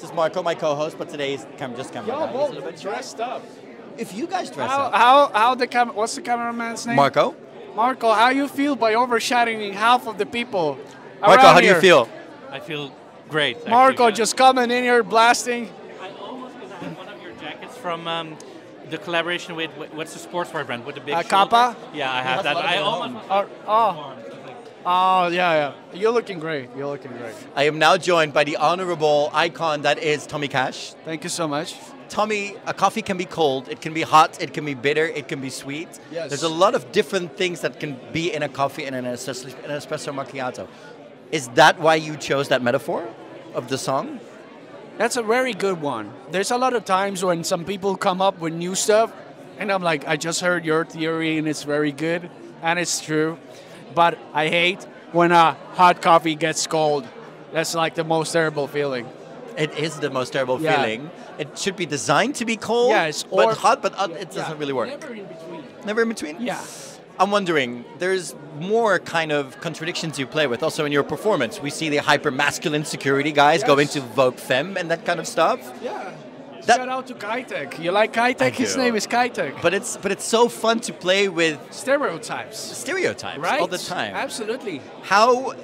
This is Marco, my co-host, but today he's just camera guy. He's a little bit dressed up. If you guys dress up. What's the cameraman's name? Marco? Marco, how you feel by overshadowing half of the people? Marco, how do you feel? I feel great. Actually. Marco just coming in here blasting. I almost because I have one of your jackets from the collaboration with what's the sportswear brand with the big Kappa? Yeah, I have that. I almost. Oh, yeah. You're looking great. You're looking great. I am now joined by the honorable icon that is Tommy Cash. Thank you so much. Tommy, a coffee can be cold, it can be hot, it can be bitter, it can be sweet. Yes. There's a lot of different things that can be in a coffee and in an espresso macchiato. Is that why you chose that metaphor of the song? That's a very good one. There's a lot of times when some people come up with new stuff, and I'm like, I just heard your theory and it's very good, and it's true. But I hate when a hot coffee gets cold. That's like the most terrible feeling. It is the most terrible feeling. It should be designed to be cold, yes, but hot, but it doesn't really work. Never in between. Never in between? Yeah. I'm wondering, there's more kind of contradictions you play with also in your performance. We see the hyper-masculine security guys go into Vogue Femme and that kind of stuff. Yeah. Shout out to Kaitek. You like Kaitek? His name is Kaitek. But it's so fun to play with stereotypes right? All the time. Absolutely. How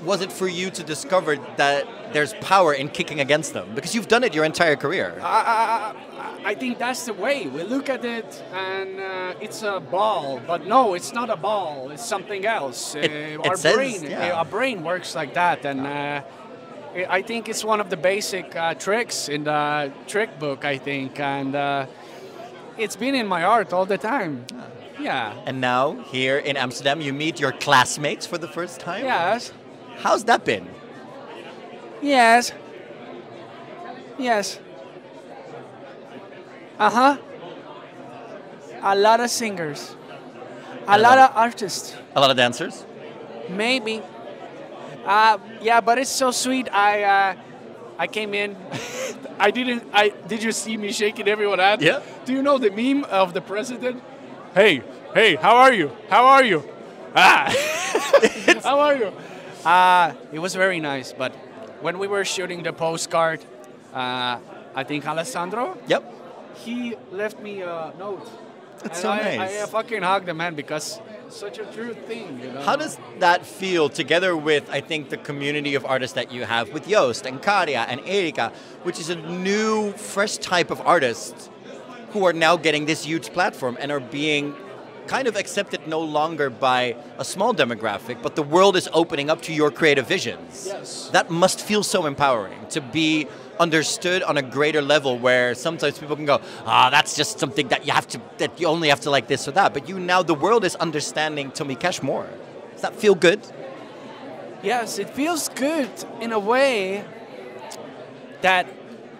was it for you to discover that there's power in kicking against them? Because you've done it your entire career. I think that's the way. We look at it and it's a ball, but no, it's not a ball. It's something else. Our brain works like that, and I think it's one of the basic tricks in the trick book, I think, and it's been in my art all the time. Yeah. And now, here in Amsterdam, you meet your classmates for the first time? Yes. How's that been? Yes. Yes. Uh-huh. A lot of singers. A lot of artists. A lot of dancers? Maybe. Yeah, but it's so sweet. I came in. Did you see me shaking everyone's hand? Yeah. Do you know the meme of the president? Hey, how are you? How are you? How are you? It was very nice, but when we were shooting the postcard, I think Alessandro? Yep. He left me a note. That's so nice. I fucking hugged the man because it's such a true thing, you know. How does that feel together with, I think, the community of artists that you have with Joost and Karia and Erika, which is a new, fresh type of artists who are now getting this huge platform and are being kind of accepted no longer by a small demographic, but the world is opening up to your creative visions. Yes. That must feel so empowering to be understood on a greater level where sometimes people can go, that's just something that you only have to like this or that. But now the world is understanding Tommy Cash more. Does that feel good? Yes, it feels good in a way that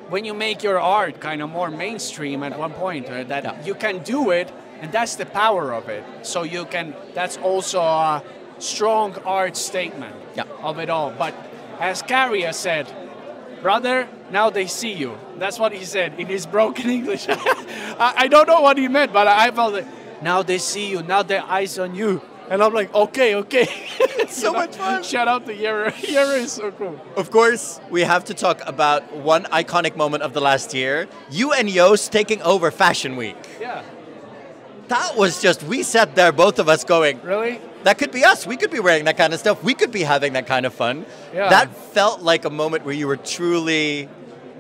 when you make your art kind of more mainstream at one point, that you can do it, and that's the power of it. So that's also a strong art statement of it all. But as Karia said, brother, now they see you. That's what he said in his broken English. I don't know what he meant, but I felt it. Now they see you. Now their eyes on you. And I'm like, okay. It's so much fun. Shout out to Jere. Jere is so cool. Of course, we have to talk about one iconic moment of the last year. You and Joost taking over Fashion Week. Yeah. That was just, we sat there, both of us going, really? That could be us. We could be wearing that kind of stuff. We could be having that kind of fun. Yeah. That felt like a moment where you were truly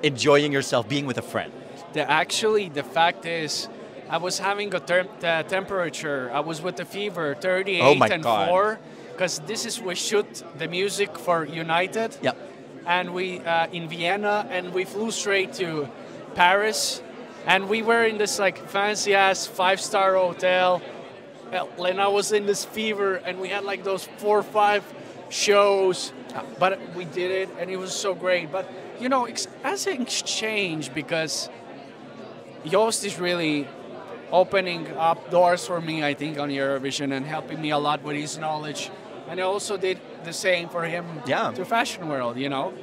enjoying yourself, being with a friend. The fact is, I was having a temperature. I was with a fever, 38 and 4. Because we shoot the music for United. Yep. And we, in Vienna, and we flew straight to Paris. And we were in this like fancy ass 5-star hotel, and I was in this fever, and we had like those 4 or 5 shows, but we did it, and it was so great. But you know, as an exchange, because Joost is really opening up doors for me, I think, on Eurovision and helping me a lot with his knowledge, and I also did the same for him to fashion world, you know,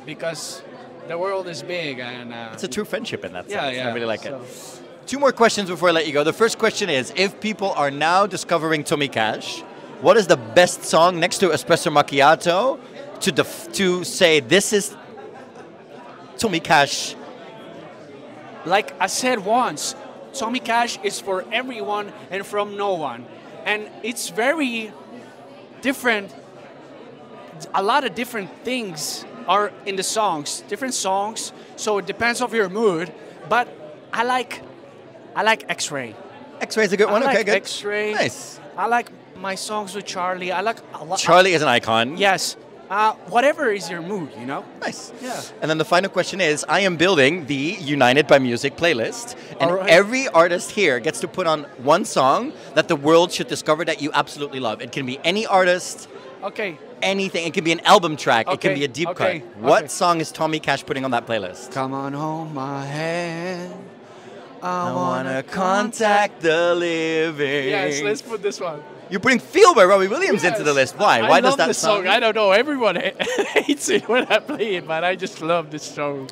because the world is big, and it's a true friendship in that sense. Yeah, I really like it. 2 more questions before I let you go. The first question is, if people are now discovering Tommy Cash, what is the best song next to Espresso Macchiato to say this is Tommy Cash? Like I said once, Tommy Cash is for everyone and from no one. And it's very different. A lot of different things are in the songs, different songs, so it depends on your mood. But I like X-Ray. X-Ray is a good one. I like Okay, good. X-Ray. Nice. I like my songs with Charlie. I like a lot. Charlie is an icon. Yes. Whatever is your mood, you know? Nice. Yeah. And then the final question is, I am building the United by Music playlist, and Alright. every artist here gets to put on one song that the world should discover that you absolutely love. It can be any artist, Okay. anything. It can be an album track. It can Okay, be a deep okay, cut. What okay. song is Tommy Cash putting on that playlist? Come on, hold my hand. I wanna contact the living. Yes, let's put this one. You're putting Feel by Robbie Williams into the list. Why? Why I does love that this song? I don't know. Everyone hates it when I play it, but I just love this song.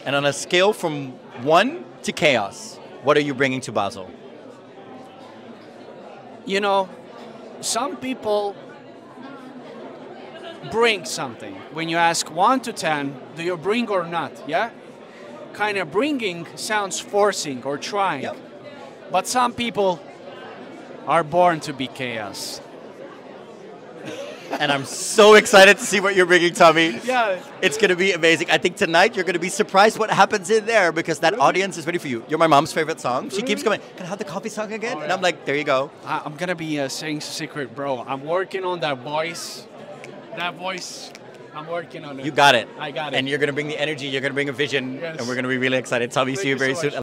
And on a scale from 1 to chaos, what are you bringing to Basel? You know, some people bring something. When you ask 1 to 10, do you bring or not? Yeah? Kind of bringing sounds forcing or trying. Yep. But some people are born to be chaos. And I'm so excited to see what you're bringing, Tommy. Yeah. It's going to be amazing. I think tonight you're going to be surprised what happens in there because that audience is ready for you. You're my mom's favorite song. She keeps going, can I have the coffee song again? Oh, And I'm like, there you go. I'm going to be saying secret, bro. I'm working on that voice. That voice, I'm working on it. You got it. I got it. And you're going to bring the energy, you're going to bring a vision, Yes. and we're going to be really excited. Tommy, Thank see you you so very much. soon.